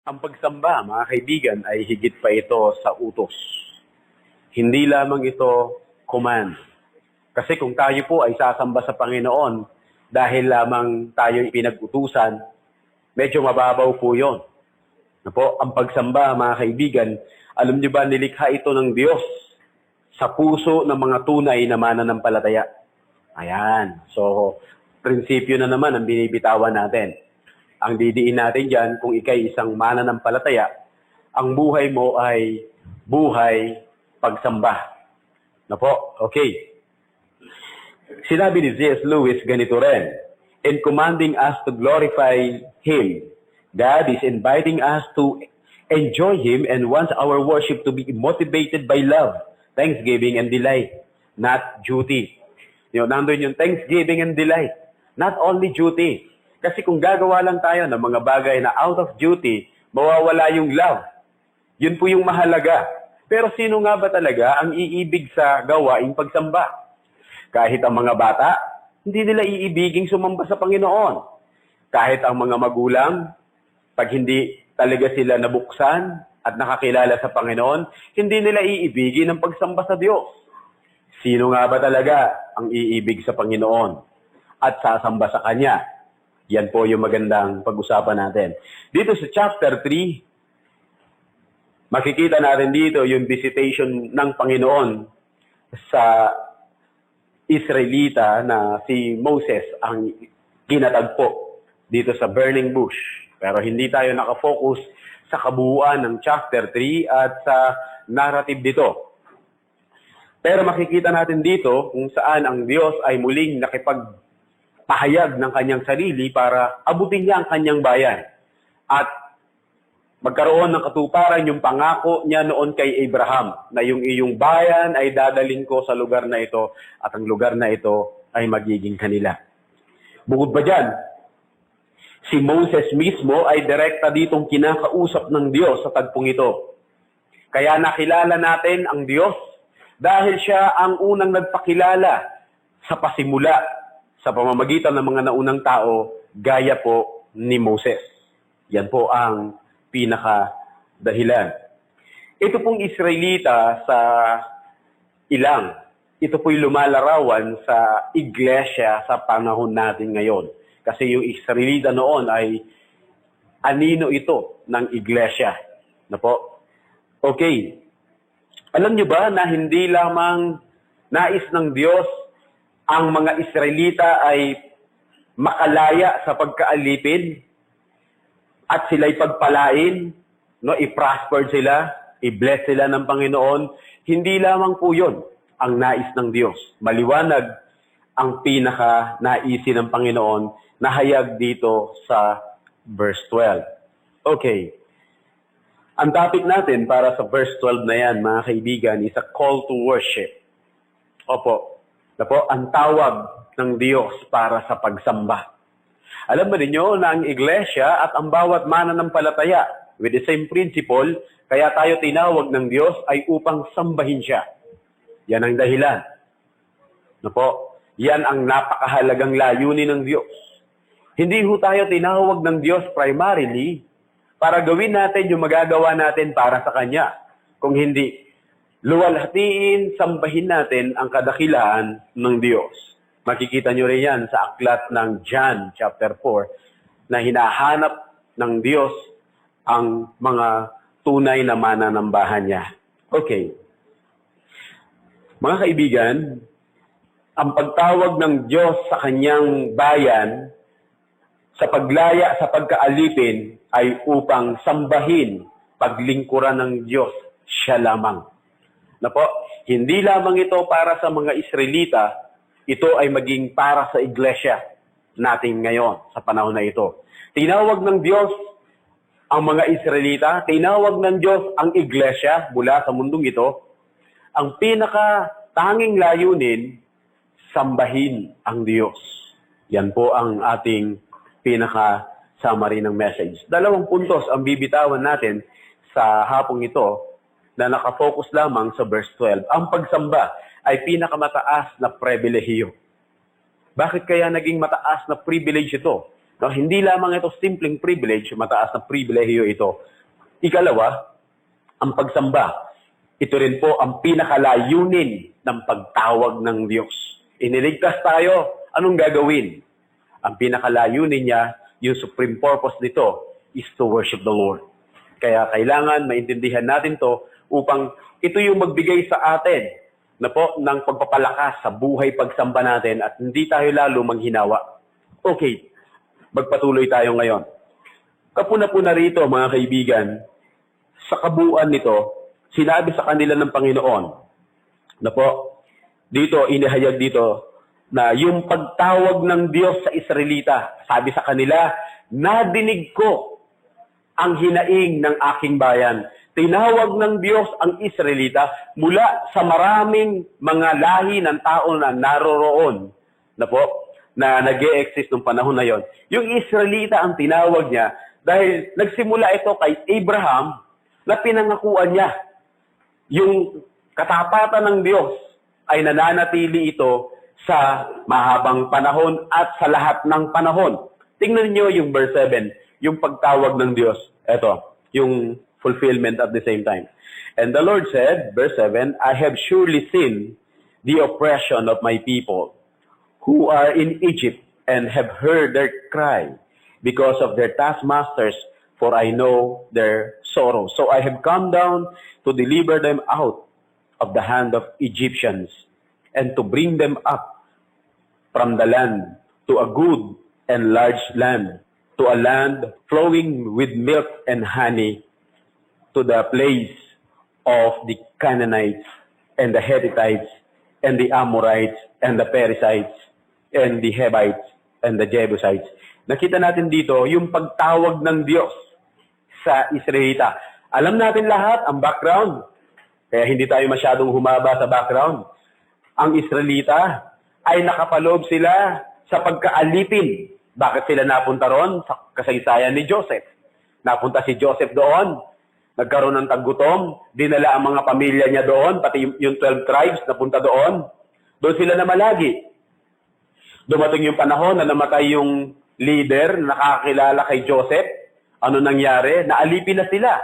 Ang pagsamba, mga kaibigan, ay higit pa ito sa utos. Hindi lamang ito command. Kasi kung tayo po ay sasamba sa Panginoon dahil lamang tayo pinag-utusan, medyo mababaw po yun. Ang pagsamba, mga kaibigan, alam niyo ba, nilikha ito ng Diyos sa puso ng mga tunay na mananampalataya. Ayan. So, prinsipyo na naman ang binibitawan natin. Ang didiin natin dyan, kung ikay isang mananampalataya, ang buhay mo ay buhay pagsamba. Okay. Sinabi ni C.S. Lewis ganito rin, in commanding us to glorify Him, God is inviting us to enjoy Him and wants our worship to be motivated by love, thanksgiving, and delight, not duty. Nandun yung thanksgiving and delight, not only duty. Kasi kung gagawa lang tayo ng mga bagay na out of duty, mawawala yung love. Yun po yung mahalaga. Pero sino nga ba talaga ang iibig sa gawaing pagsamba? Kahit ang mga bata, hindi nila iibiging sumamba sa Panginoon. Kahit ang mga magulang, pag hindi talaga sila nabuksan at nakakilala sa Panginoon, hindi nila iibigin ang pagsamba sa Diyos. Sino nga ba talaga ang iibig sa Panginoon at sasamba sa Kanya? Yan po yung magandang pag-usapan natin. Dito sa chapter 3, makikita natin dito yung visitation ng Panginoon sa Israelita na si Moses ang kinatagpo dito sa burning bush. Pero hindi tayo nakafocus sa kabuuan ng chapter 3 at sa narrative dito. Pero makikita natin dito kung saan ang Diyos ay muling nakipagpahayag ng kanyang sarili para abutin niya ang kanyang bayan. At magkaroon ng katuparan yung pangako niya noon kay Abraham na yung iyong bayan ay dadaling ko sa lugar na ito at ang lugar na ito ay magiging kanila. Bukod pa dyan, si Moses mismo ay direkta ditong kinakausap ng Diyos sa tagpong ito. Kaya nakilala natin ang Diyos dahil siya ang unang nagpakilala sa pasimula sa pamamagitan ng mga naunang tao gaya po ni Moses. Yan po ang pinaka-dahilan. Ito pong Israelita sa ilang, ito po'y lumalarawan sa iglesia sa panahon natin ngayon. Kasi yung Israelita noon ay anino ito ng iglesia. Okay. Alam niyo ba na hindi lamang nais ng Diyos ang mga Israelita ay makalaya sa pagkaalipin at sila'y pagpalain, i-prosper sila, i-bless sila ng Panginoon. Hindi lamang po yun ang nais ng Diyos. Maliwanag ang pinaka-naisin ng Panginoon na hayag dito sa verse 12. Okay. Ang topic natin para sa verse 12 na yan, mga kaibigan, is a call to worship. Ang tawag ng Diyos para sa pagsamba. Alam ba ninyo na ang iglesia at ang bawat mananampalataya with the same principle, kaya tayo tinawag ng Diyos ay upang sambahin siya. Yan ang dahilan. Yan ang napakahalagang layunin ng Diyos. Hindi ho tayo tinawag ng Diyos primarily para gawin natin yung magagawa natin para sa Kanya. Kung hindi, luwalhatiin, sambahin natin ang kadakilaan ng Diyos. Makikita nyo rin yan sa aklat ng John chapter 4 na hinahanap ng Diyos ang mga tunay na mananambahan niya. Okay. Mga kaibigan, ang pagtawag ng Diyos sa kanyang bayan sa paglaya sa pagkaalipin ay upang sambahin, paglingkuran ng Diyos siya lamang. Hindi lamang ito para sa mga Israelita, ito ay maging para sa iglesia natin ngayon sa panahon na ito. Tinawag ng Diyos ang mga Israelita, tinawag ng Diyos ang iglesia mula sa mundong ito. Ang pinaka-tanging layunin, sambahin ang Diyos. Yan po ang ating pinaka-summary ng message. 2 puntos ang bibitawan natin sa hapong ito na nakafocus lamang sa verse 12. Ang pagsamba ay pinakamataas na pribilehiyo. Bakit kaya naging mataas na privilege ito? Hindi lamang ito simpleng privilege, mataas na pribilehiyo ito Ikalawa, ang pagsamba. Ito rin po ang pinakalayunin ng pagtawag ng Diyos. Iniligtas tayo, anong gagawin? Ang pinakalayunin niya, yung supreme purpose nito, is to worship the Lord. Kaya kailangan maintindihan natin to upang ito yung magbigay sa atin na po ng pagpapalakas sa buhay pagsamba natin at hindi tayo lalo manghinawa. Okay, magpatuloy tayo ngayon. Kapuna-puna rito mga kaibigan, sa kabuuan nito, sinabi sa kanila ng Panginoon na po, dito, inihayag dito, na yung pagtawag ng Diyos sa Israelita, sabi sa kanila, nadinig ko ang hinaing ng aking bayan. Tinawag ng Diyos ang Israelita mula sa maraming mga lahi ng tao na naroroon na po, na nag-e-exist nung panahon na yon. Yung Israelita ang tinawag niya dahil nagsimula ito kay Abraham na pinangakuan niya. Yung katapatan ng Diyos ay nananatili ito sa mahabang panahon at sa lahat ng panahon. Tingnan niyo yung verse 7, yung pagtawag ng Diyos. Ito, yung fulfillment at the same time. And the Lord said, verse 7, I have surely seen the oppression of my people who are in Egypt and have heard their cry because of their taskmasters, for I know their sorrow. So I have come down to deliver them out of the hand of Egyptians and to bring them up from the land to a good and large land, to a land flowing with milk and honey, to the place of the Canaanites and the Hittites and the Amorites and the Perizzites and the Hivites and the Jebusites. Nakita natin dito yung pagtawag ng Diyos sa Israelita. Alam natin lahat ang background, kaya hindi tayo masyadong humaba sa background. Ang Israelita ay nakapaloob sila sa pagkaalipin. Bakit sila napunta ron? Sa kasaysayan ni Joseph. Napunta si Joseph doon, nagkaroon ng taggutom, dinala ang mga pamilya niya doon, pati yung 12 tribes napunta doon. Doon sila namalagi. Dumating yung panahon na namatay yung leader na nakakilala kay Joseph. Ano nangyari? Naalipin na sila.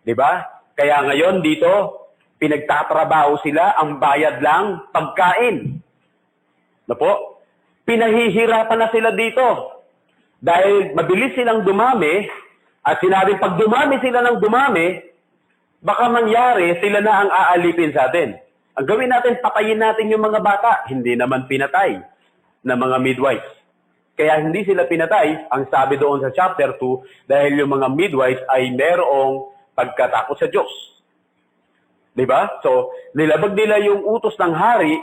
Diba? Kaya ngayon dito, pinagtatrabaho sila, ang bayad lang, pagkain. Na po? Pinahihirapan na sila dito. Dahil mabilis silang dumami, at sinabing pag dumami sila ng dumami, baka mangyari sila na ang aalipin sa atin. Ang gawin natin, patayin natin yung mga bata. Hindi naman pinatay na mga midwives. Kaya hindi sila pinatay, ang sabi doon sa chapter 2, dahil yung mga midwives ay merong pagkatakot sa Diyos. Diba? So, nilabag nila yung utos ng hari,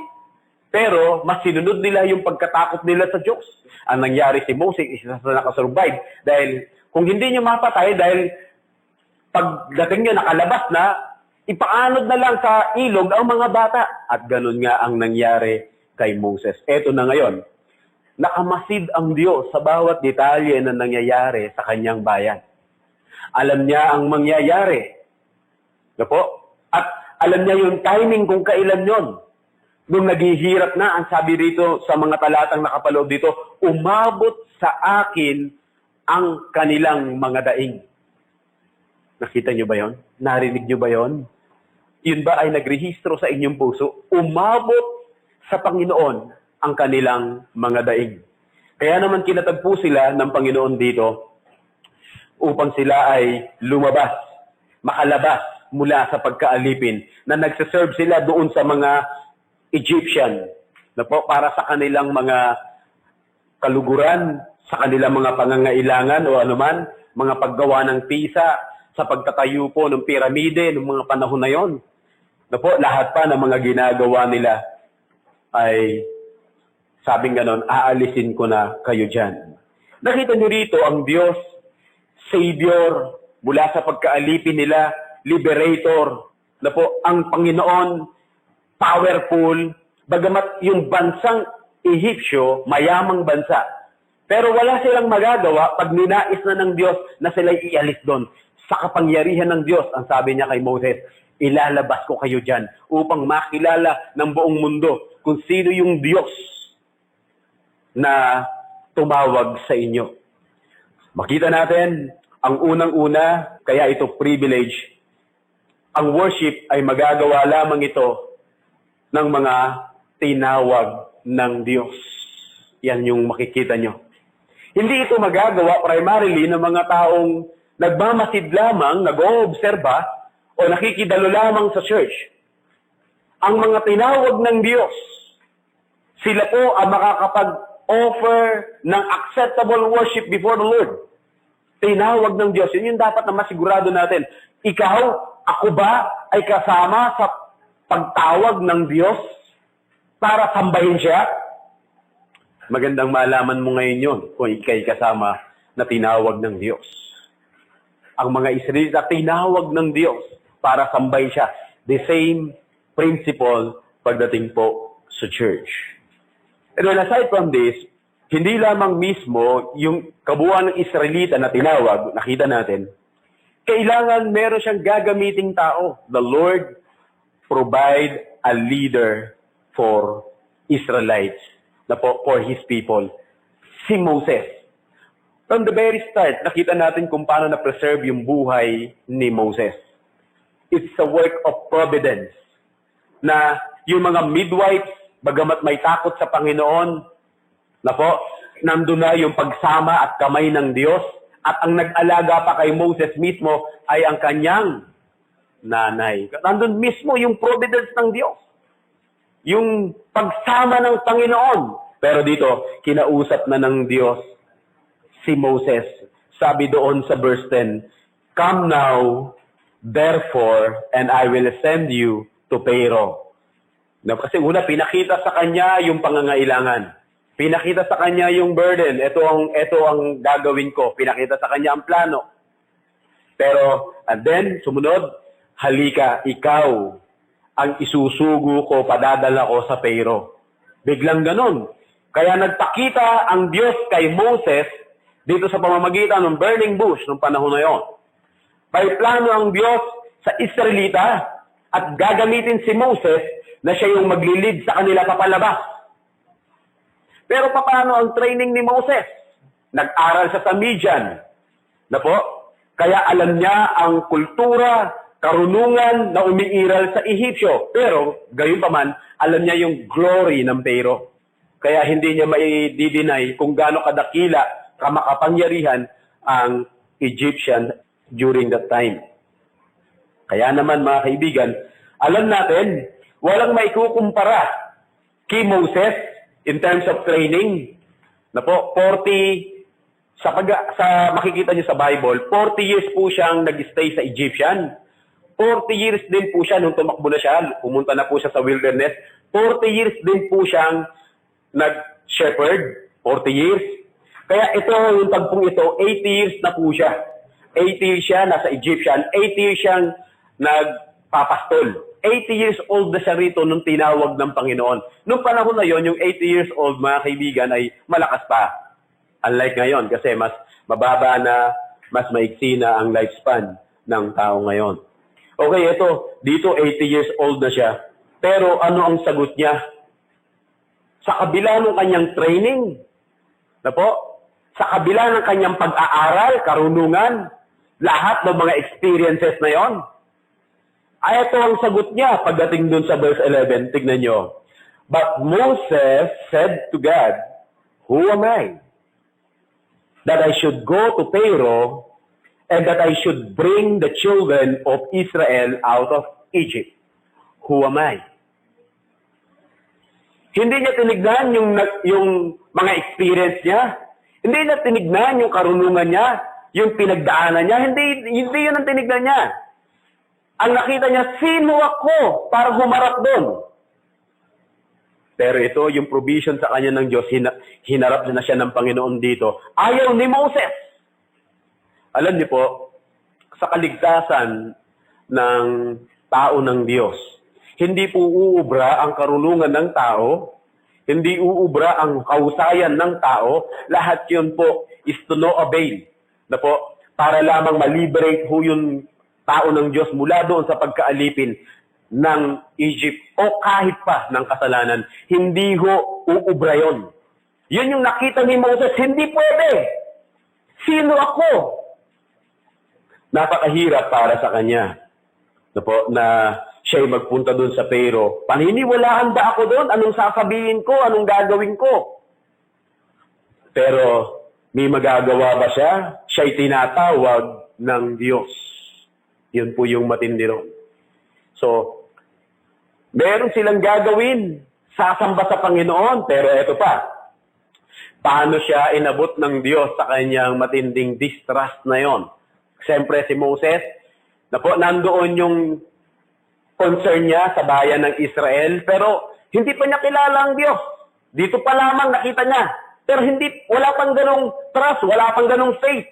pero mas sinunod nila yung pagkatakot nila sa Diyos. Ang nangyari si Moses, isa sa nakasurvive. Dahil kung hindi nyo mapatay, dahil pagdating nyo nakalabas na, ipaanod na lang sa ilog ang mga bata. At ganun nga ang nangyari kay Moses. Eto na ngayon, nakamasid ang Diyos sa bawat detalye na nangyayari sa kanyang bayan. Alam niya ang mangyayari. No po? At alam niya yung timing kung kailan yon. Nung naghihirap na, ang sabi dito sa mga talatang nakapaloob dito, umabot sa akin ang kanilang mga daing. Nakita niyo ba yon? Narinig niyo ba yon? Yun ba ay nagrehistro sa inyong puso? Umabot sa Panginoon ang kanilang mga daing. Kaya naman kinatagpo sila ng Panginoon dito upang sila ay lumabas, makalabas mula sa pagkaalipin na nagsaserve sila doon sa mga Egyptian na po para sa kanilang mga kaluguran, sa kanilang mga pangangailangan o anuman, mga paggawa ng pisa, sa pagtatayo po ng piramide ng mga panahon na yon. Na po, lahat pa ng mga ginagawa nila ay sabing ganon, aalisin ko na kayo dyan. Nakita niyo rito ang Diyos, Savior, mula sa pagkaalipin nila, Liberator, na po ang Panginoon, powerful, bagamat yung bansang Ehipsyo, mayamang bansa. Pero wala silang magagawa pag ninais na ng Diyos na sila ialis doon. Sa kapangyarihan ng Diyos, ang sabi niya kay Moses, ilalabas ko kayo dyan upang makilala ng buong mundo kung sino yung Diyos na tumawag sa inyo. Makita natin Ang unang-una, kaya ito privilege, ang worship ay magagawa lamang ito ng mga tinawag ng Diyos. Yan yung makikita nyo. Hindi ito magagawa primarily ng mga taong nagmamasid lamang, nag-oobserba, o nakikidalo lamang sa church. Ang mga tinawag ng Diyos, sila po ang makakapag-offer ng acceptable worship before the Lord. Tinawag ng Diyos. Yun yung dapat na masigurado natin. Ikaw, ako ba ay kasama sa pagtawag ng Diyos para sambahin siya? Magandang malaman mo ngayon yun kung ikay kasama na tinawag ng Diyos. Ang mga Israelita tinawag ng Diyos para sambahin siya. The same principle pagdating po sa church. And then aside from this, hindi lamang mismo yung kabuuan ng Israelita na tinawag, nakita natin, kailangan meron siyang gagamiting tao. The Lord provide a leader for Israelites, for His people. Si Moses. From the very start, nakita natin kung paano na-preserve yung buhay ni Moses. It's a work of providence na yung mga midwives, bagamat may takot sa Panginoon, nandun na yung pagsama at kamay ng Diyos, at ang nag-alaga pa kay Moses mismo ay ang kanyang nanay. Nandun mismo yung providence ng Diyos. Yung pagsama ng Panginoon. Pero dito, kinausap na ng Diyos si Moses. Sabi doon sa verse 10, "Come now, therefore, and I will send you to Pharaoh." Kasi una, pinakita sa kanya yung pangangailangan. Pinakita sa kanya yung burden. Ito ang gagawin ko. Pinakita sa kanya ang plano. Pero, and then, sumunod, halika, ikaw ang isusugo ko, padadala ko sa Pharaoh. Biglang ganon. Kaya nagpakita ang Diyos kay Moses dito sa pamamagitan ng burning bush nung panahon na yon. May plano ang Diyos sa Israelita at gagamitin si Moses na siya yung maglilid sa kanila papalabas. Pero paano ang training ni Moses? Nag-aral siya sa Midian. Kaya alam niya ang kultura, karunungan na umiiral sa Ehipsyo. Pero, gayon pa man, alam niya yung glory ng Pharaoh. Kaya hindi niya mai-deny kung gaano kadakila, kamakapangyarihan ang Egyptian during that time. Kaya naman mga kaibigan, alam natin, walang maikukumpara kay Moses in terms of training. 40, sa makikita niyo sa Bible, 40 years po siyang nag-stay sa Egyptian. 40 years din po siya nung tumakbo na siya, pumunta na po siya sa wilderness. 40 years din po siyang nag-shepherd. 40 years. Kaya ito, yung tagpong ito, 80 years na po siya. 80 years siya nasa Egyptian. 80 years siyang nagpapastol. 80 years old na siya rito nung tinawag ng Panginoon. Nung panahon na yon, yung 80 years old, mga kaibigan, ay malakas pa. Unlike ngayon, kasi mas mababa na, mas maiksi na ang lifespan ng tao ngayon. Okay, ito, dito 80 years old na siya. Pero ano ang sagot niya? Sa kabila ng kanyang training, sa kabila ng kanyang pag-aaral, karunungan, lahat ng mga experiences na yon, ay ito ang sagot niya pagdating dun sa verse 11. Tignan nyo. But Moses said to God, "Who am I? That I should go to Pharaoh and that I should bring the children of Israel out of Egypt. Who am I?" Hindi niya tinignan yung mga experience niya. Hindi niya tinignan yung karunungan niya, yung pinagdaanan niya. Hindi yun ang tinignan niya. Ang nakita niya, sino ako para humarap doon? Pero ito, yung provision sa kanya ng Diyos, hinarap na siya ng Panginoon dito. Ayaw ni Moses. Alam niyo po, sa kaligtasan ng tao ng Diyos, hindi po uubra ang karunungan ng tao, hindi uubra ang kausayan ng tao, lahat yun po is to no avail. Para lamang ma-liberate ho yung tao ng Diyos mula doon sa pagkaalipin ng Egypt o kahit pa ng kasalanan. Hindi ho uubra yun. Yun yung nakita ni Moses, hindi pwede. Sino ako? napakahirap para sa kanya. Na siya'y magpunta doon sa Pero. Paniniwalaan ba ako doon? Anong sasabihin ko? Anong gagawin ko? Pero may magagawa ba siya? Siya'y tinatawag ng Diyos. Yun po yung matindi ron. So, meron silang gagawin. Sasamba sa Panginoon. Pero eto pa. Paano siya inabot ng Diyos sa kanyang matinding distrust na yon? Siyempre si Moses, nandoon yung concern niya sa bayan ng Israel, pero hindi pa niya kilala ang Diyos. Dito pa lamang nakita niya. Pero wala pang ganong trust, wala pang ganong faith.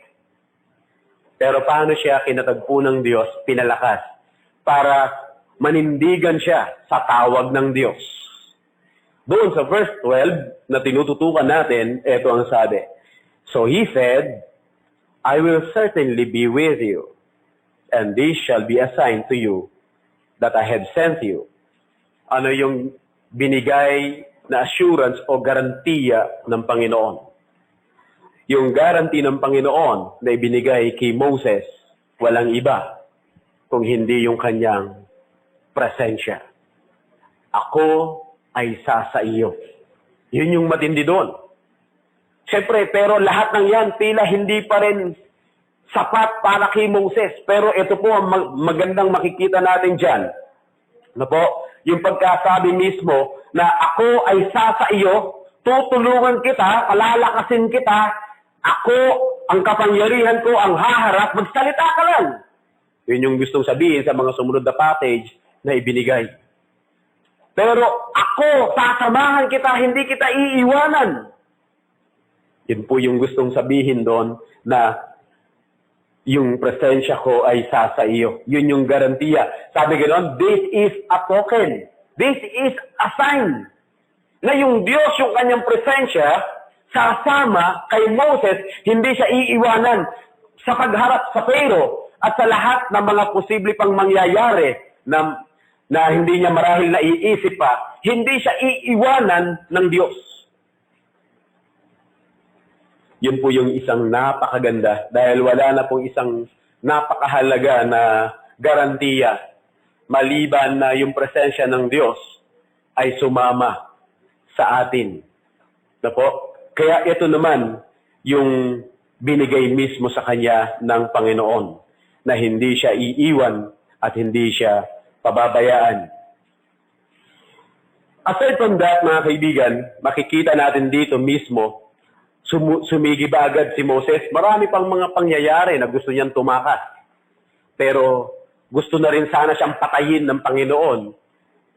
Pero paano siya kinatagpo ng Diyos, pinalakas, para manindigan siya sa tawag ng Diyos. Doon sa verse 12 na tinututukan natin, ito ang sabi. So he said, I will certainly be with you, and this shall be a sign to you that I have sent you. Ano yung binigay na assurance o garantiya ng Panginoon? Yung guarantee ng Panginoon na ibinigay kay Moses, walang iba kung hindi yung kanyang presensya. Ako ay sa iyo. Yun yung matindi doon. Siyempre, pero lahat ng yan, tila hindi pa rin sapat para kay Moses. Pero ito po ang magandang makikita natin dyan. Yung pagkasabi mismo na ako ay sa iyo, tutulungan kita, palalakasin kita, ako ang kapangyarihan ko, ang haharap, magsalita ka lang. Yun yung gustong sabihin sa mga sumunod na passage na ibinigay. Pero ako, sasamahan kita, hindi kita iiwanan. Yun po yung gustong sabihin doon na yung presensya ko ay sa iyo. Yun yung garantiya. Sabi ganoon, this is a token. This is a sign. Na yung Diyos, yung kanyang presensya, sasama kay Moses, hindi siya iiwanan sa pagharap sa Pero at sa lahat ng mga posible pang mangyayari na hindi niya marahil naiisip pa, hindi siya iiwanan ng Diyos. Yun po yung isang napakaganda dahil wala na pong isang napakahalaga na garantiya maliban na yung presensya ng Diyos ay sumama sa atin. Kaya ito naman yung binigay mismo sa kanya ng Panginoon na hindi siya iiwan at hindi siya pababayaan. Aside from that, mga kaibigan, makikita natin dito mismo, sumigiba agad si Moses. Marami pang mga pangyayari na gusto niyang tumakas. Pero gusto na rin sana siyang patayin ng Panginoon.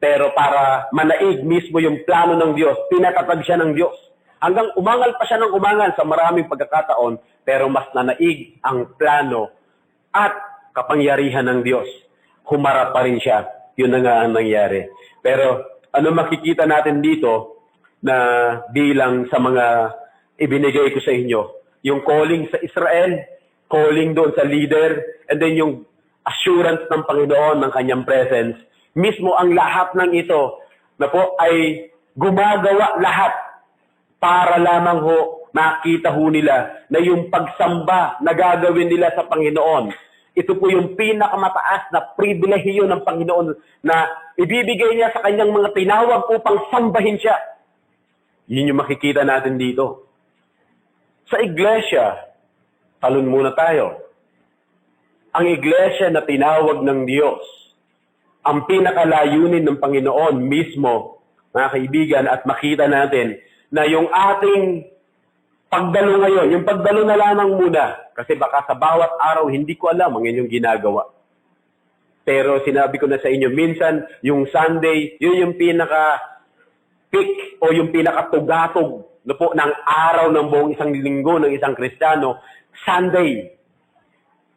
Pero para manaig mismo yung plano ng Diyos, pinatatag siya ng Diyos. Hanggang umangal pa siya ng umangal sa maraming pagkakataon, pero mas nanaig ang plano at kapangyarihan ng Diyos. Humarap pa rin siya. Yun na nga ang nangyari. Pero ano makikita natin dito na bilang sa mga ibinigay ko sa inyo? Yung calling sa Israel, calling doon sa leader, and then yung assurance ng Panginoon ng kanyang presence. Mismo ang lahat ng ito na po ay gumagawa lahat para lamang makita nila na yung pagsamba na gagawin nila sa Panginoon, ito po yung pinakamataas na pribilehiyo ng Panginoon na ibibigay niya sa kanyang mga tinawag upang sambahin siya. Yun yung makikita natin dito. Sa iglesia, talon muna tayo. Ang iglesia na tinawag ng Diyos, ang pinakalayunin ng Panginoon mismo, mga kaibigan, at makita natin na yung ating pagdalo ngayon, yung pagdalo na lamang muna, kasi baka sa bawat araw, hindi ko alam ang inyong ginagawa. Pero sinabi ko na sa inyo, minsan, yung Sunday, yun yung pinaka-peak o yung pinaka-tugatog ng araw ng buong isang linggo ng isang Kristiyano, Sunday,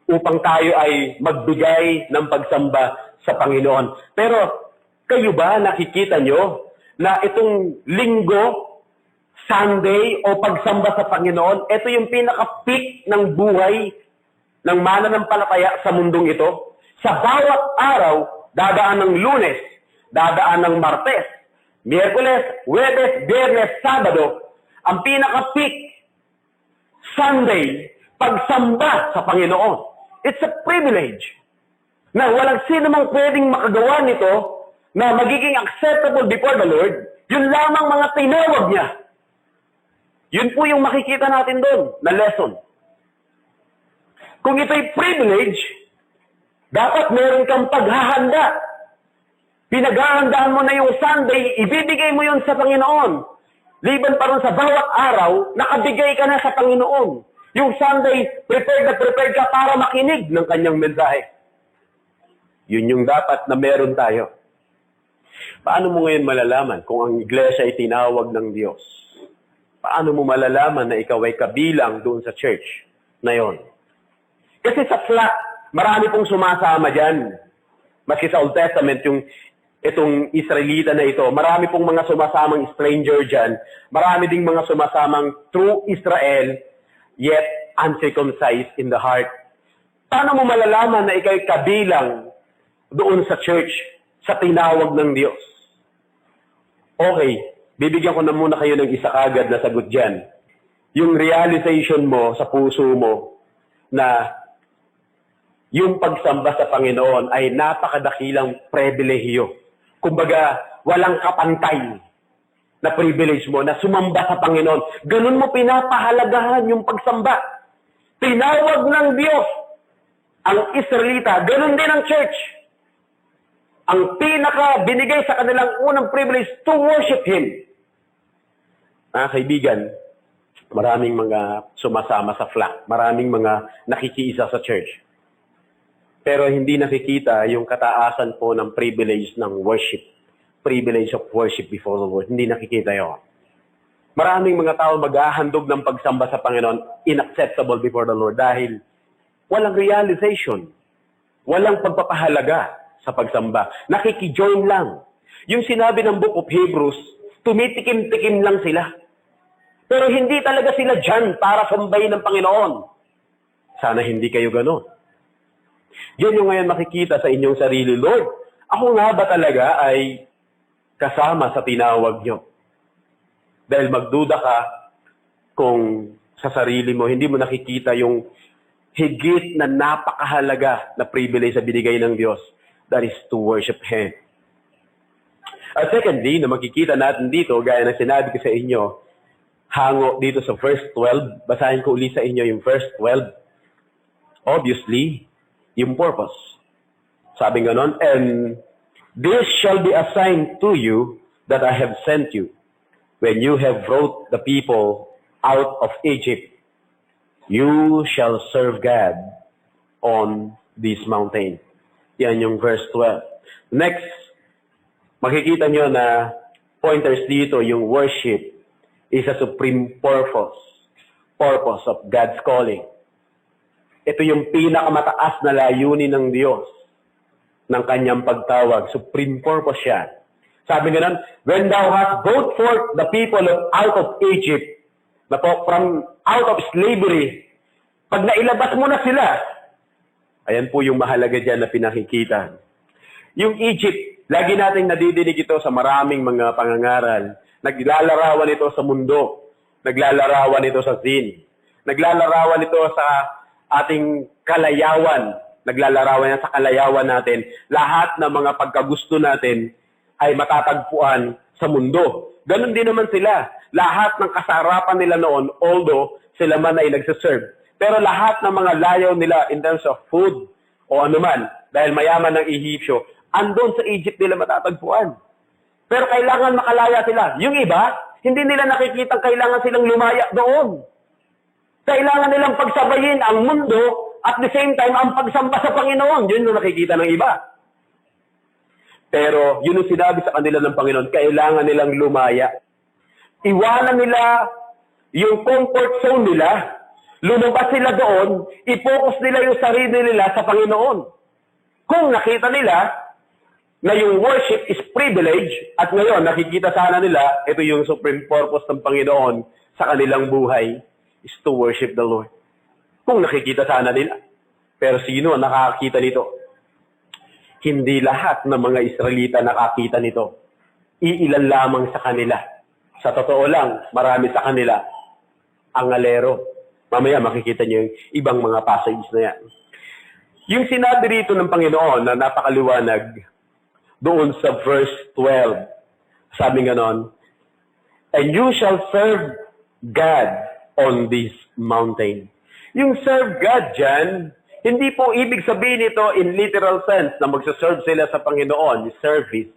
upang tayo ay magbigay ng pagsamba sa Panginoon. Pero, kayo ba nakikita nyo na itong linggo, Sunday o pagsamba sa Panginoon, ito yung pinaka-peak ng buhay ng mananampalataya sa mundong ito. Sa bawat araw, dadaan ng Lunes, dadaan ng Martes, Miyerkules, Huwebes, Biyernes, Sabado, ang pinaka-peak Sunday, pagsamba sa Panginoon. It's a privilege na walang sino mang pwedeng makagawa nito na magiging acceptable before the Lord. Yun lamang mga tinawag niya. Yun po yung makikita natin doon na lesson. Kung ito'y privilege, dapat meron kang paghahanda. Pinaghahandaan mo na yung Sunday, ibibigay mo yun sa Panginoon. Liban pa rin sa bawat araw, nakabigay ka na sa Panginoon. Yung Sunday, prepared ka para makinig ng kanyang mensahe. Yun yung dapat na meron tayo. Paano mo ngayon malalaman kung ang iglesia ay tinawag ng Diyos? Paano mo malalaman na ikaw ay kabilang doon sa church na yon? Kasi sa flat, marami pong sumasama dyan. Maski sa Old Testament, itong Israelita na ito, marami pong mga sumasamang stranger dyan. Marami ding mga sumasamang true Israel, yet uncircumcised in the heart. Paano mo malalaman na ikaw ay kabilang doon sa church, sa tinawag ng Diyos? Okay, bibigyan ko na muna kayo ng isa kagad na sagot dyan. Yung realization mo sa puso mo na yung pagsamba sa Panginoon ay napakadakilang pribilehiyo. Kumbaga, walang kapantay na privilege mo na sumamba sa Panginoon. Ganun mo pinapahalagahan yung pagsamba. Tinawag ng Diyos ang Israelita, ganun din ang church. Ang pinaka binigay sa kanilang unang privilege to worship Him. Kaibigan, maraming mga sumasama sa flock, maraming mga nakikiisa sa church. Pero hindi nakikita yung kataasan po ng privilege ng worship. Privilege of worship before the Lord. Hindi nakikita yun. Maraming mga tao maghahandog ng pagsamba sa Panginoon inacceptable before the Lord dahil walang realization. Walang pagpapahalaga sa pagsamba. Nakikijoin lang. Yung sinabi ng Book of Hebrews, tumitikim-tikim lang sila. Pero hindi talaga sila dyan para sambahin ng Panginoon. Sana hindi kayo ganon. Yun yung ngayon makikita sa inyong sarili, Lord, ako nga ba talaga ay kasama sa tinawag nyo? Dahil magduda ka kung sa sarili mo, hindi mo nakikita yung higit na napakahalaga na privilege sa binigay ng Diyos. That is to worship Him. At secondly, na makikita natin dito, gaya na sinabi ko sa inyo, hango dito sa verse 12, basahin ko ulit sa inyo yung verse 12. Obviously, yung purpose. Sabi nga nun, and this shall be a sign to you that I have sent you. When you have brought the people out of Egypt, you shall serve God on this mountain. Yan yung verse 12. Next, makikita nyo na pointers dito, yung worship is a supreme purpose of God's calling. Ito yung pinakamataas na layunin ng Diyos ng kanyang pagtawag. Supreme purpose siya. Sabi nga nun, when thou hast brought forth the people out of Egypt, from out of slavery, pag nailabas mo na sila, ayan po yung mahalaga dyan na pinakikita. Yung Egypt, lagi nating nadidinig ito sa maraming mga pangangaral. Naglalarawan ito sa mundo. Naglalarawan ito sa sin. Naglalarawan ito sa ating kalayawan. Naglalarawan yan sa kalayawan natin. Lahat ng mga pagkagusto natin ay matatagpuan sa mundo. Ganon din naman sila. Lahat ng kasarapan nila noon, although sila man ay nagsaserve. Pero lahat ng mga layaw nila in terms of food o anuman, dahil mayaman ng Ehipsyo, andon sa Egypt nila matatagpuan. Pero kailangan makalaya sila. Yung iba, hindi nila nakikita kailangan silang lumaya doon. Kailangan nilang pagsabayin ang mundo at the same time ang pagsamba sa Panginoon. Yun yung nakikita ng iba. Pero yun yung sinabi sa kanila ng Panginoon, kailangan nilang lumaya. Iwanan nila yung comfort zone nila. Lumabas sila doon, i-focus nila yung sarili nila sa Panginoon. Kung nakita nila na yung worship is privilege, at ngayon nakikita sana nila, ito yung supreme purpose ng Panginoon sa kanilang buhay, is to worship the Lord. Kung nakikita sana nila. Pero sino ang nakakita nito? Hindi lahat ng mga Israelita nakakita nito. Iilan lamang sa kanila. Sa totoo lang, marami sa kanila ang alero. Mamaya makikita niyo yung ibang mga passages na yan. Yung sinabi rito ng Panginoon na napakaliwanag doon sa verse 12, sabi ganon, "And you shall serve God on this mountain." Yung serve God dyan, hindi po ibig sabihin ito in literal sense na magsaserve sila sa Panginoon, yung service.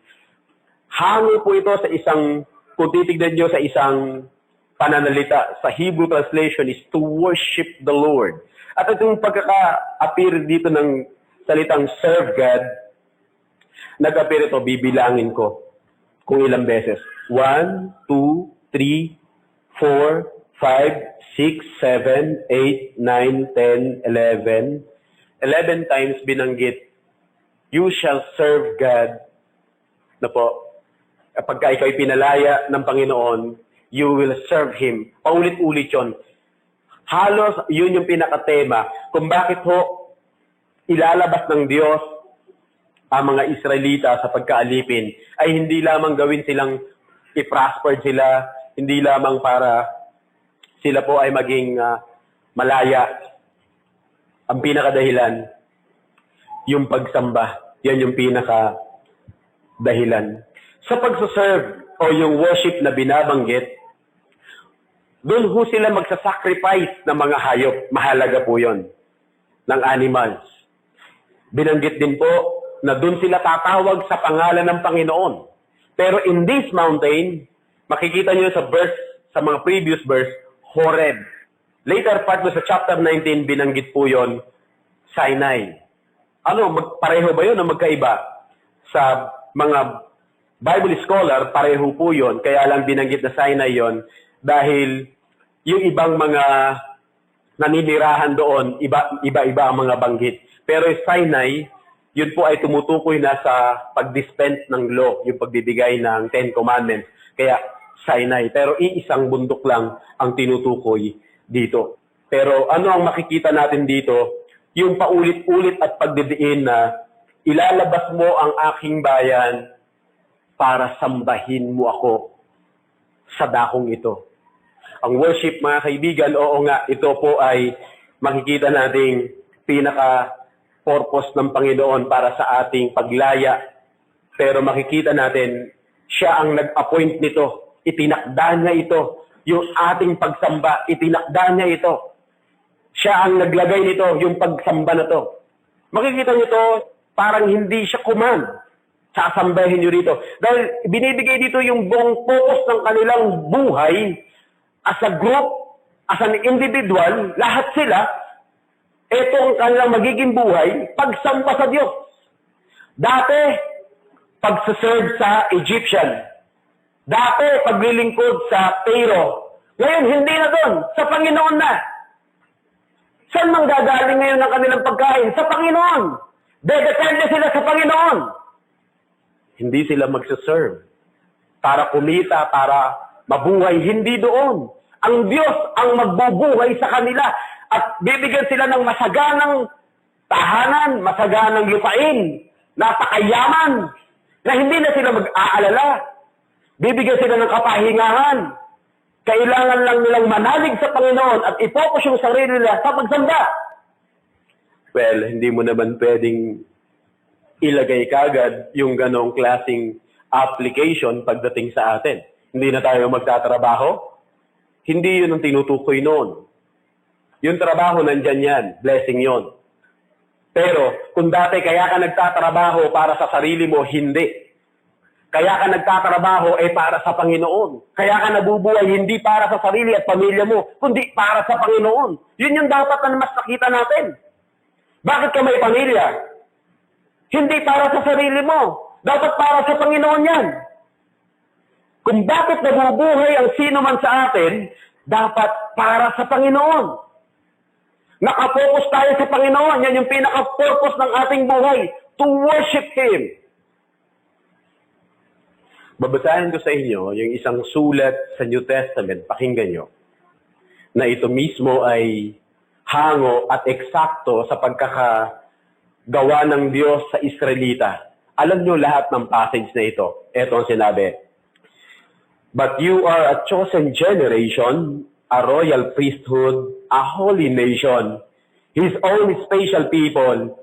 Hango po ito sa isang, kung titignan nyo sa isang pananalita, sa Hebrew translation is to worship the Lord. At itong pagkaka-appear dito ng salitang serve God, nag-appear ito, bibilangin ko kung ilang beses. 1, 2, 3, 4, 5, 6, 7, 8, 9, 10, 11. 11 times binanggit, you shall serve God. Na po, kapag ikaw ay pinalaya ng Panginoon, you will serve Him. Paulit-ulit yun. Halos yun yung pinakatema kung bakit ho ilalabas ng Diyos ang mga Israelita sa pagkaalipin ay hindi lamang gawin silang i-prosper sila, hindi lamang para sila po ay maging malaya. Ang pinakadahilan, yung pagsamba. Yan yung pinakadahilan. Sa pagsaserve o yung worship na binabanggit, doon ho sila magsasacrifice ng mga hayop. Mahalaga po yon ng animals. Binanggit din po na doon sila tatawag sa pangalan ng Panginoon. Pero in this mountain, makikita nyo sa verse, sa mga previous verse, Horeb. Later part sa chapter 19, binanggit po yon Sinai. Pareho ba yun o magkaiba? Sa mga Bible scholar, pareho po yon. Kaya lang binanggit na Sinai yon dahil yung ibang mga naninirahan doon, iba-iba ang mga banggit. Pero Sinai, yun po ay tumutukoy na sa pag-dispense ng law, yung pagbibigay ng 10 Commandments. Kaya Sinai. Pero iisang bundok lang ang tinutukoy dito. Pero ano ang makikita natin dito? Yung paulit-ulit at pagdidiin na ilalabas mo ang aking bayan para sambahin mo ako sa dakong ito. Ang worship, mga kaibigan, oo nga, ito po ay makikita nating pinaka-purpose ng Panginoon para sa ating paglaya. Pero makikita natin, siya ang nag-appoint nito. Itinakda niya ito. Yung ating pagsamba, itinakda niya ito. Siya ang naglagay nito, yung pagsamba na to. Makikita niyo ito, parang hindi siya command. Sasambahin niyo rito. Dahil binibigay dito yung buong focus ng kanilang buhay as a group, as an individual, lahat sila, ito ang kanilang magiging buhay, pagsamba sa Diyos. Dati, pagsaserve sa Egyptian. Dati, paglilingkod sa Pharaoh. Ngayon, hindi na doon. Sa Panginoon na. Saan manggagaling ngayon ang kanilang pagkain? Sa Panginoon. Depende sila sa Panginoon. Hindi sila magsaserve para kumita, para mabuhay. Hindi doon. Ang Diyos ang magbubuhay sa kanila at bibigyan sila ng masaganang tahanan, masaganang lupain, napakayaman, na hindi na sila mag-aalala. Bibigyan sila ng kapahingahan. Kailangan lang nilang manalig sa Panginoon at i-focus yung sarili nila sa pagsamba. Well, hindi mo naman pwedeng ilagay kagad yung ganong klaseng application pagdating sa atin. Hindi na tayo magtatrabaho. Hindi yun ang tinutukoy noon. Yung trabaho, nandyan yan. Blessing yon. Pero, kung dati kaya ka nagtatrabaho para sa sarili mo, hindi. Kaya ka nagtatrabaho para sa Panginoon. Kaya ka nabubuhay hindi para sa sarili at pamilya mo, kundi para sa Panginoon. Yun yung dapat na mas nakita natin. Bakit ka may pamilya? Hindi para sa sarili mo. Dapat para sa Panginoon yan. Kung bakit nabubuhay ang sino man sa atin, dapat para sa Panginoon. Nakapokus tayo sa Panginoon. Yan yung pinaka-purpose ng ating buhay. To worship Him. Babasahin ko sa inyo yung isang sulat sa New Testament, pakinggan nyo, na ito mismo ay hango at eksakto sa pagkakagawa ng Diyos sa Israelita. Alam nyo lahat ng passage na ito. Ito ang sinabi. But you are a chosen generation, a royal priesthood, a holy nation, His own special people,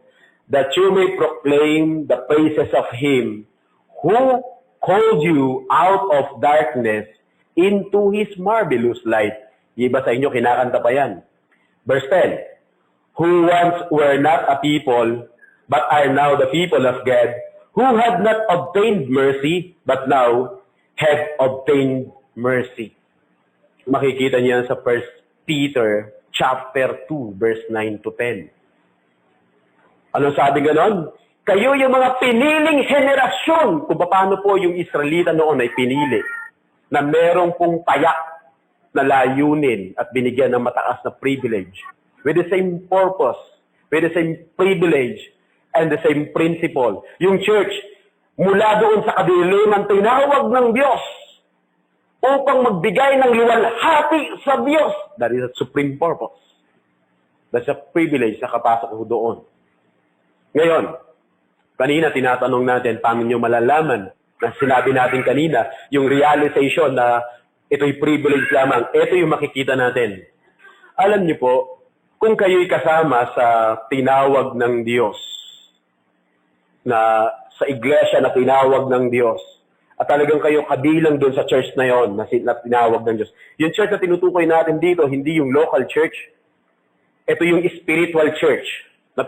that you may proclaim the praises of Him who called you out of darkness into His marvelous light. Iba sa inyo, kinakanta pa yan. Verse 10, who once were not a people, but are now the people of God, who had not obtained mercy, but now have obtained mercy. Makikita niyo yan sa 1 Peter chapter 2, verse 9 to 10. Ano sabi ganon? Kayo yung mga piniling henerasyon, kung paano po yung Israelita noon ay pinili, na merong pong payak na layunin at binigyan ng mataas na privilege, with the same purpose, with the same privilege, and the same principle. Yung church, mula doon sa kadiliman, tinawag ng Diyos upang magbigay ng luwalhati sa Diyos. That is a supreme purpose. That's a privilege na kapasok ko doon. Ngayon, kanina tinatanong natin, paano nyo malalaman na sinabi natin kanina, yung realization na ito'y privilege lamang, ito yung makikita natin. Alam niyo po, kung kayo'y kasama sa tinawag ng Diyos, na sa iglesia na tinawag ng Diyos, at talagang kayo kabilang doon sa church na yon na tinawag ng Diyos. Yung church na tinutukoy natin dito, hindi yung local church. Ito yung spiritual church na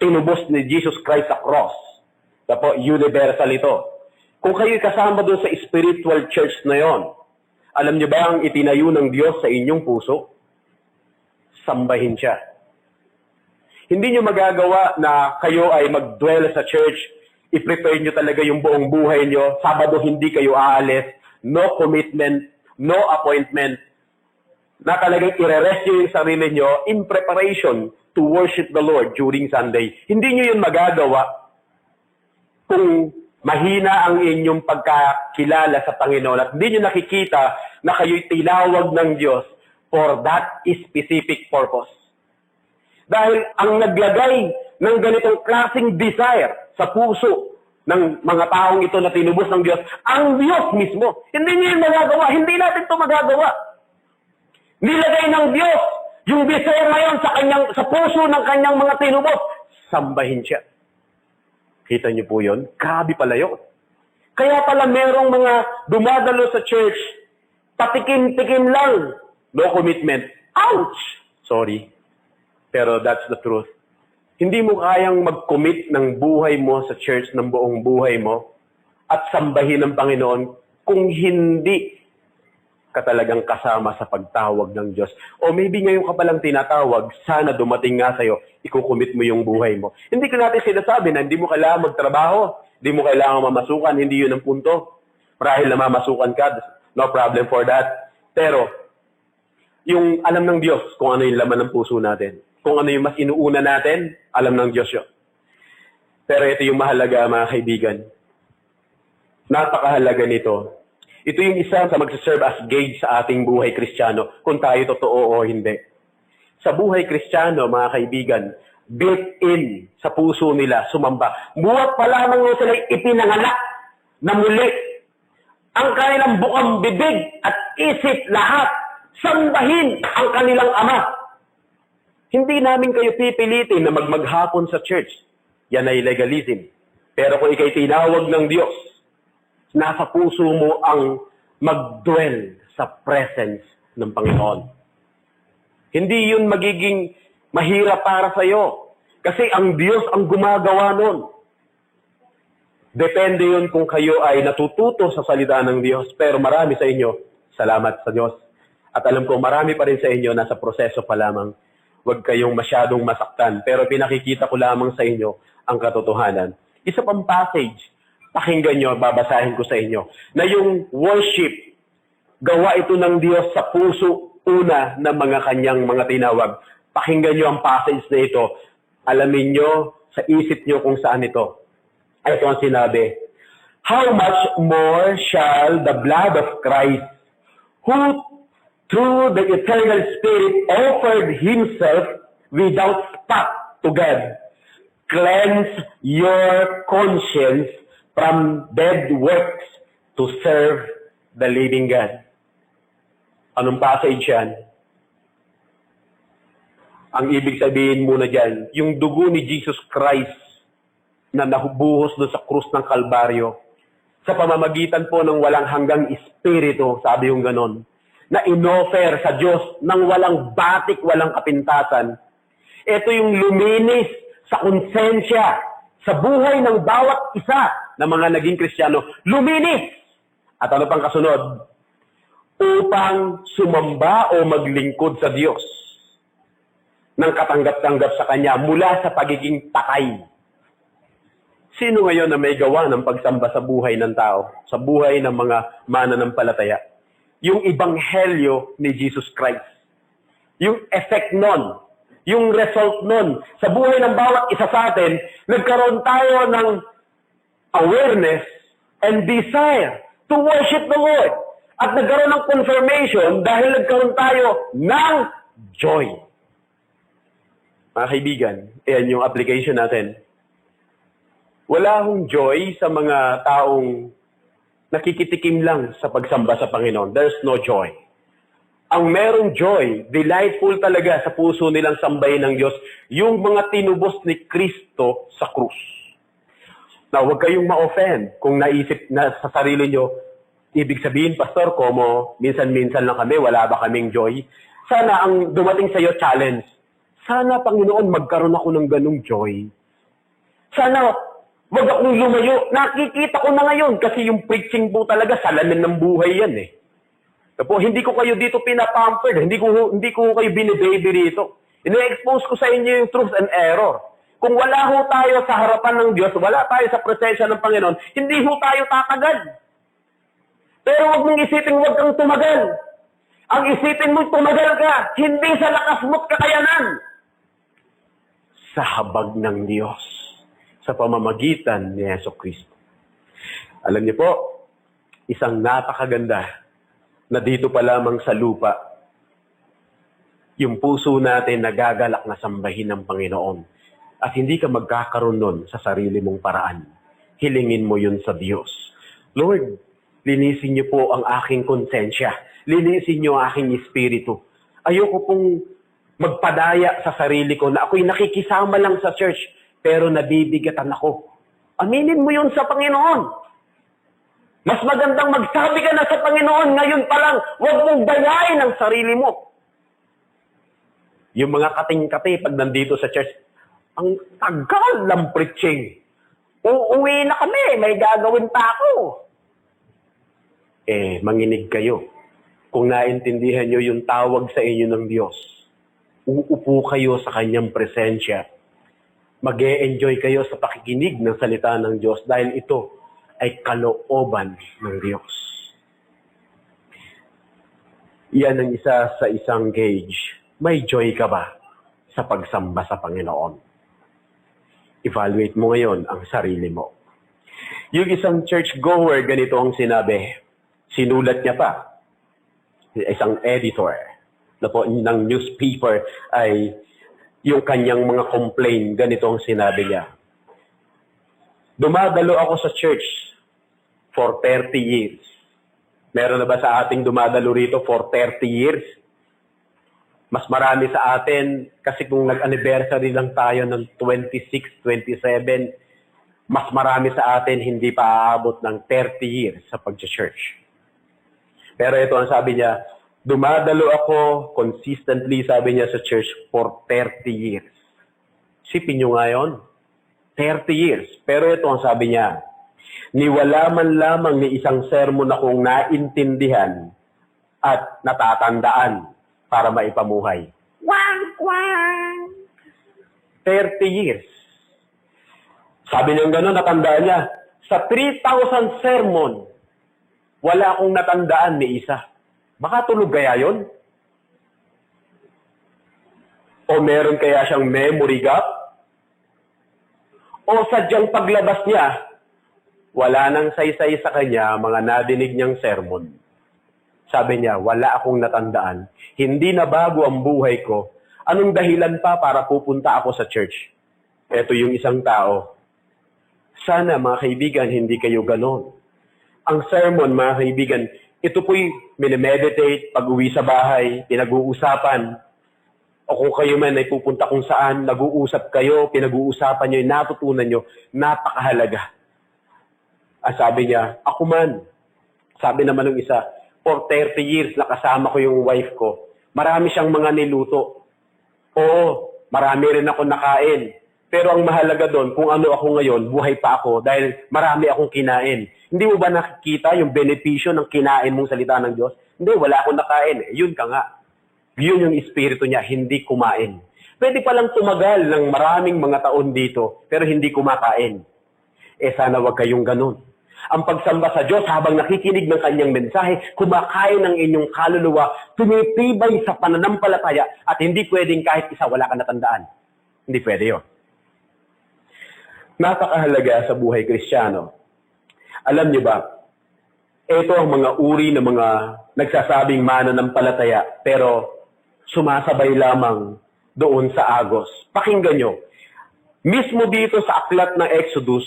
tinubos ni Jesus Christ sa cross. Tapos, universal ito. Kung kayo'y kasama doon sa spiritual church na yon, alam niyo ba ang itinayo ng Diyos sa inyong puso? Sambahin siya. Hindi niyo magagawa na kayo ay mag-dwell sa church, i-prepare niyo talaga yung buong buhay niyo, Sabado hindi kayo aalis, no commitment, no appointment, na talagang i-rest niyo yung sarili niyo in preparation to worship the Lord during Sunday. Hindi niyo yun magagawa kung mahina ang inyong pagkakilala sa Panginoon at hindi niyo nakikita na kayo'y tinawag ng Diyos for that specific purpose. Dahil ang naglagay ng ganitong klaseng desire sa puso ng mga taong ito na tinubos ng Diyos, ang Diyos mismo. Hindi niyo yun magagawa. Hindi natin ito magagawa. Nilagay ng Diyos yung desire ngayon sa puso ng kanyang mga tinubos. Sambahin siya. Kita niyo po yun? Grabe pala yun. Kaya pala merong mga dumadalo sa church, patikim-tikim lang. No commitment. Ouch! Sorry. Pero that's the truth. Hindi mo kayang mag-commit ng buhay mo sa church, ng buong buhay mo, at sambahin ng Panginoon kung hindi ka talagang kasama sa pagtawag ng Diyos. O maybe ngayon ka palang tinatawag, sana dumating nga sa'yo, ikukumit mo yung buhay mo. Hindi ko natin sinasabi na hindi mo kailangan magtrabaho, hindi mo kailangan mamasukan, hindi yun ang punto. Marahil na mamasukan ka, no problem for that. Pero, yung alam ng Diyos kung ano yung laman ng puso natin, kung ano yung mas inuuna natin, alam ng Diyos yun. Pero ito yung mahalaga, mga kaibigan. Napakahalaga nito. Ito yung isa sa magsaserve as gauge sa ating buhay Kristiyano, kung tayo totoo o hindi. Sa buhay Kristiyano, mga kaibigan, built-in sa puso nila, sumamba. Buwat pa lamang nyo sila ipinanganak na muli. Ang kanilang bukang bibig at isip lahat, sambahin ang kanilang Ama. Hindi namin kayo pipilitin na maghapon sa church. Yan ay legalism. Pero kung ikay tinawag ng Diyos, nasa puso mo ang mag-dwell sa presence ng Panginoon. Hindi yun magiging mahirap para sa iyo. Kasi ang Diyos ang gumagawa nun. Depende yun kung kayo ay natututo sa salita ng Diyos. Pero marami sa inyo, salamat sa Diyos. At alam ko, marami pa rin sa inyo, nasa proseso pa lamang. Huwag kayong masyadong masaktan. Pero pinakikita ko lamang sa inyo ang katotohanan. Isa pang passage, pakinggan nyo, babasahin ko sa inyo, na yung worship, gawa ito ng Diyos sa puso una ng mga kanyang mga tinawag. Pakinggan nyo ang passage na ito. Alamin nyo, sa isip nyo kung saan ito. Ito ang sinabi, how much more shall the blood of Christ, who through the eternal Spirit offered Himself without spot to God, cleanse your conscience from dead works to serve the living God. Anong passage yan? Ang ibig sabihin muna dyan, yung dugo ni Jesus Christ na nabuhos doon sa krus ng Kalbaryo, sa pamamagitan po ng walang hanggang espiritu, sabi yung ganon, na inoffer sa Diyos ng walang batik, walang kapintasan. Ito yung luminis sa konsensya, sa buhay ng bawat isa na mga naging Kristiyano. Luminis! At ano pang kasunod? Upang sumamba o maglingkod sa Diyos ng katanggap-tanggap sa Kanya mula sa pagiging takay. Sino ngayon na may gawa ng pagsamba sa buhay ng tao, sa buhay ng mga mananampalataya? Yung ibanghelyo ni Jesus Christ. Yung effect nun, yung result nun, sa buhay ng bawat isa sa atin, nagkaroon tayo ng awareness and desire to worship the Lord. At nagkaroon ng confirmation dahil nagkaroon tayo ng joy. Mga kaibigan, ayan yung application natin. Wala akong joy sa mga taong nakikitikim lang sa pagsamba sa Panginoon. There's no joy. Ang merong joy, delightful talaga sa puso nilang sambahin ng Diyos, yung mga tinubos ni Kristo sa krus. Now, huwag kayong ma-offend kung naisip na sa sarili nyo, ibig sabihin, Pastor, como minsan-minsan lang kami, wala ba kaming joy? Sana ang dumating sa iyo challenge. Sana, Panginoon, magkaroon ako ng ganung joy. Sana, wag akong lumayo. Nakikita ko na ngayon kasi yung preaching po talaga, salamin ng buhay yan eh. Tapos, hindi ko kayo dito pinapampered. Hindi ko kayo binibaby rito. Ine-expose ko sa inyo yung truth and error. Kung wala ho tayo sa harapan ng Diyos, wala tayo sa presensya ng Panginoon, hindi ho tayo tatagad. Pero wag mong isipin, wag kang tumagal. Ang isipin mo, tumagal ka, hindi sa lakas mo't kakayanan. Sa habag ng Diyos, sa pamamagitan ni Jesucristo. Alam niyo po, isang napakaganda na dito pa lamang sa lupa, yung puso natin nagagalak na sambahin ng Panginoon. At hindi ka magkakaroon nun sa sarili mong paraan. Hilingin mo yun sa Diyos. Lord, linisin niyo po ang aking konsensya. Linisin niyo ang aking espiritu. Ayoko pong magpadaya sa sarili ko na ako'y nakikisama lang sa church, pero nabibigatan ako. Aminin mo yun sa Panginoon. Mas magandang magsabi ka na sa Panginoon ngayon pa lang, huwag mong dayain ang sarili mo. Yung mga kating-kati pag nandito sa church, ang tagal ng preaching. Uuwi na kami, may gagawin pa ako. Manginig kayo. Kung naintindihan nyo yung tawag sa inyo ng Diyos, uupo kayo sa Kanyang presensya. Mag-e-enjoy kayo sa pakikinig ng salita ng Diyos dahil ito ay kalooban ng Diyos. Yan ang isa sa isang gauge. May joy ka ba sa pagsamba sa Panginoon? Evaluate mo ngayon ang sarili mo. Yung isang churchgoer, ganito ang sinabi. Sinulat niya pa. Isang editor na po ng newspaper ay yung kanyang mga complaint, ganito ang sinabi niya. Dumadalo ako sa church for 30 years. Meron na ba sa ating dumadalo rito for 30 years? Mas marami sa atin, kasi kung nag-anniversary lang tayo ng 26, 27, mas marami sa atin hindi pa aabot ng 30 years sa pag-church. Pero ito ang sabi niya, dumadalo ako consistently, sabi niya sa church, for 30 years. Sipin nyo nga yun, 30 years. Pero ito ang sabi niya, niwala man lamang ni isang sermon akong naintindihan at natatandaan para maipamuhay. Wang, wang! 30 years. Sabi niya gano'n, natandaan niya, sa 3,000 sermon, wala akong natandaan ni isa. Baka tulog kaya yon? O meron kaya siyang memory gap? O sadyang paglabas niya, wala nang saysay sa kanya mga nadinig niyang sermon. Sabi niya, wala akong natandaan. Hindi na bago ang buhay ko. Anong dahilan pa para pupunta ako sa church? Ito yung isang tao. Sana mga kaibigan, hindi kayo ganon. Ang sermon, mga kaibigan, ito po'y minimeditate, pag-uwi sa bahay, pinag-uusapan. o kung kayo man ay pupunta kung saan, nag-uusap kayo, pinag-uusapan nyo, natutunan nyo, napakahalaga. Sabi niya, ako man. Sabi naman ng isa, for 30 years nakasama ko yung wife ko. Marami siyang mga niluto. Oo, marami rin ako nakain. Pero ang mahalaga doon, kung ano ako ngayon, buhay pa ako dahil marami akong kinain. Hindi mo ba nakikita yung benepisyo ng kinain mong salita ng Diyos? Hindi, wala akong nakain. Yun ka nga. Yun yung espiritu niya, hindi kumain. Pwede palang tumagal ng maraming mga taon dito, pero hindi kumakain. Sana wag kayong ganun. Ang pagsamba sa Diyos habang nakikinig ng kanyang mensahe, kumakain ng inyong kaluluwa, tumitibay sa pananampalataya, at hindi pwedeng kahit isa wala ka natandaan. Hindi pwede yun. Napakahalaga sa buhay Kristiyano. Alam niyo ba, ito ang mga uri ng mga nagsasabing mananampalataya, pero sumasabay lamang doon sa agos. Pakinggan nyo. Mismo dito sa aklat ng Exodus,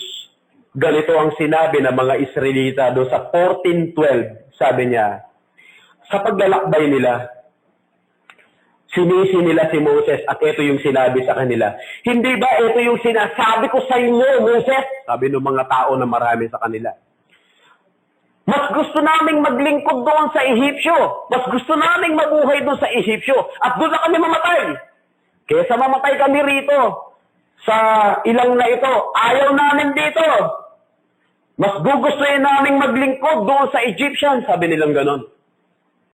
ganito ang sinabi ng mga Israelita doon sa 14:12. Sabi niya, sa paglalakbay nila, sinisi nila si Moses at ito yung sinabi sa kanila. Hindi ba ito yung sinasabi ko sa inyo, Moses? Sabi ng mga tao na marami sa kanila. Mas gusto naming maglingkod doon sa Ehipsyo. Mas gusto naming mabuhay doon sa Ehipsyo. At doon na kami mamatay. Kesa mamatay kami rito sa ilang na ito. Ayaw namin dito. Mas gugustuhin naming maglingkod doon sa Egyptian. Sabi nilang ganon.